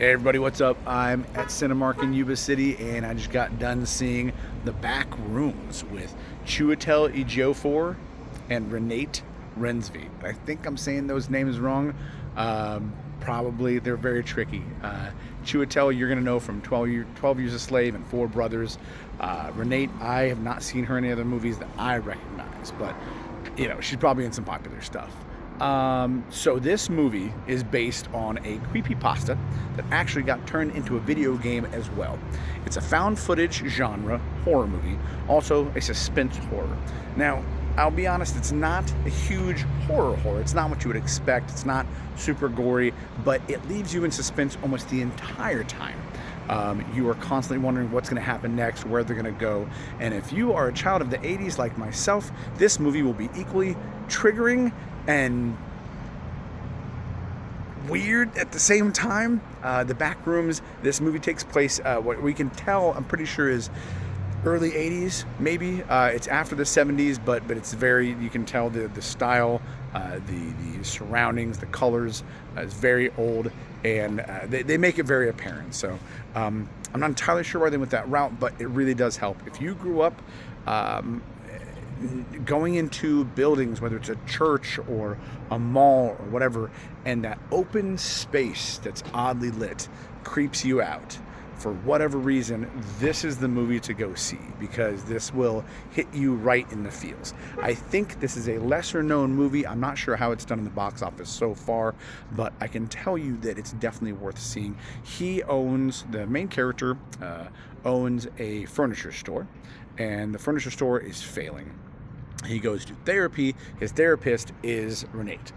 Hey everybody, what's up? I'm at Cinemark in Yuba City, and I just got done seeing The Backrooms with Chiwetel Ejiofor and Renate Rensby. I think I'm saying those names wrong. Probably they're very tricky. Chiwetel, you're gonna know from 12 Years a Slave and Four Brothers. Renate, I have not seen her in any other movies that I recognize, but she's probably in some popular stuff. So this movie is based on a creepypasta that actually got turned into a video game as well. It's a found footage genre horror movie, also a suspense horror. Now, I'll be honest, it's not a huge horror. It's not what you would expect. It's not super gory, but it leaves you in suspense almost the entire time. You are constantly wondering what's going to happen next, where they're going to go. And if you are a child of the 80s like myself, this movie will be equally triggering and weird at the same time. The Backrooms, this movie takes place, what we can tell, I'm pretty sure, is early 80s, maybe. It's after the 70s, but it's very, you can tell the style, the surroundings, the colors is very old, and they make it very apparent. So I'm not entirely sure why they went that route, but it really does help. If you grew up going into buildings, whether it's a church or a mall or whatever, and that open space that's oddly lit creeps you out, for whatever reason, this is the movie to go see, because this will hit you right in the feels. I think this is a lesser known movie. I'm not sure how it's done in the box office so far, but I can tell you that it's definitely worth seeing. The main character owns a furniture store, and the furniture store is failing. He goes to therapy. His therapist is Renate,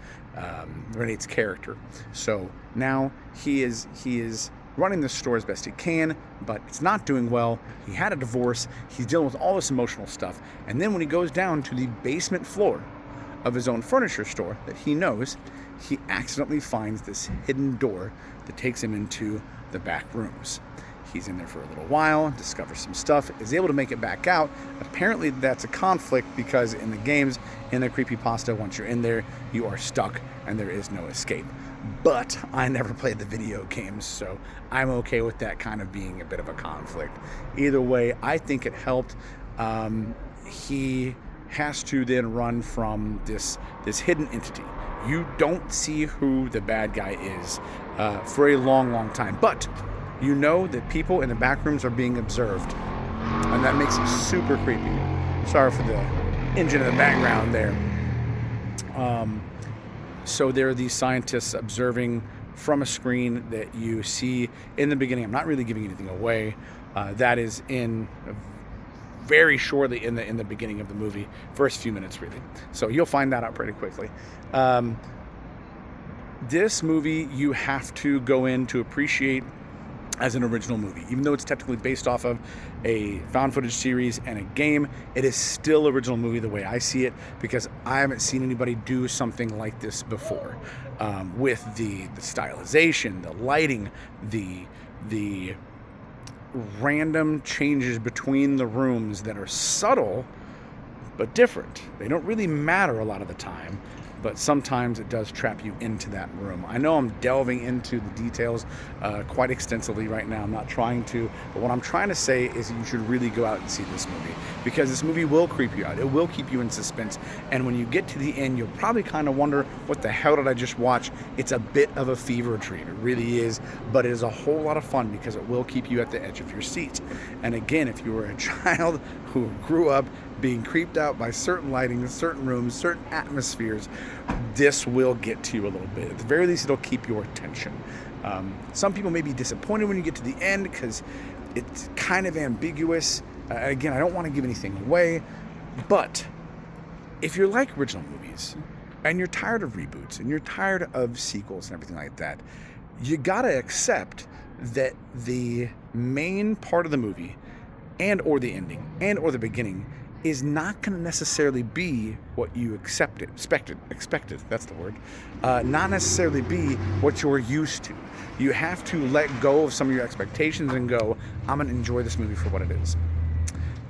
Renate's character. So now he is running the store as best he can, but it's not doing well. He had a divorce. He's dealing with all this emotional stuff. And then when he goes down to the basement floor of his own furniture store that he knows, he accidentally finds this hidden door that takes him into the back rooms. He's in there for a little while, discovers some stuff, is able to make it back out. Apparently that's a conflict, because in the games, in the creepypasta, once you're in there, you are stuck and there is no escape. But I never played the video games, so I'm okay with that kind of being a bit of a conflict. Either way, I think it helped. He has to then run from this hidden entity. You don't see who the bad guy is for a long time, but you know that people in the back rooms are being observed, and that makes it super creepy. Sorry for the engine in the background there. So there are these scientists observing from a screen that you see in the beginning. I'm not really giving anything away. That is in very shortly in the beginning of the movie, first few minutes really. So you'll find that out pretty quickly. This movie you have to go in to appreciate as an original movie. Even though it's technically based off of a found footage series and a game, it is still original movie the way I see it, because I haven't seen anybody do something like this before, with the stylization, the lighting, the random changes between the rooms that are subtle but different. They don't really matter a lot of the time, but sometimes it does trap you into that room. I know I'm delving into the details quite extensively right now. I'm not trying to, but what I'm trying to say is you should really go out and see this movie, because this movie will creep you out. It will keep you in suspense, and when you get to the end, you'll probably kind of wonder, what the hell did I just watch? It's a bit of a fever dream. It really is, but it is a whole lot of fun, because it will keep you at the edge of your seat. And again, if you were a child who grew up being creeped out by certain lighting, certain rooms, certain atmospheres, this will get to you a little bit. At the very least, it'll keep your attention. Some people may be disappointed when you get to the end, because it's kind of ambiguous. Again, I don't want to give anything away, but if you're like original movies and you're tired of reboots and you're tired of sequels and everything like that, you gotta accept that the main part of the movie and or the ending and or the beginning is not going to necessarily be what you expected, that's the word, not necessarily be what you're used to. You have to let go of some of your expectations and go, I'm going to enjoy this movie for what it is.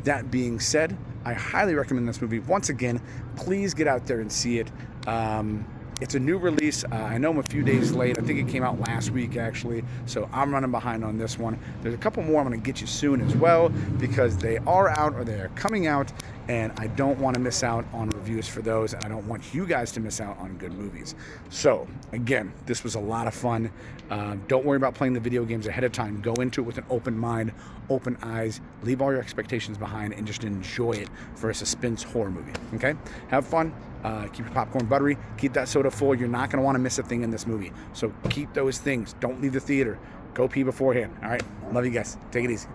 That being said, I highly recommend this movie. Once again, please get out there and see it. It's a new release. I know I'm a few days late. I think it came out last week, actually, so I'm running behind on this one. There's a couple more I'm going to get you soon as well, because they are out or they are coming out, and I don't want to miss out on reviews for those, and I don't want you guys to miss out on good movies. So, again, this was a lot of fun. Don't worry about playing the video games ahead of time. Go into it with an open mind, open eyes, leave all your expectations behind, and just enjoy it for a suspense horror movie, okay? Have fun. Keep your popcorn buttery. Keep that soda full. You're not going to want to miss a thing in this movie. So keep those things. Don't leave the theater. Go pee beforehand. All right? Love you guys. Take it easy.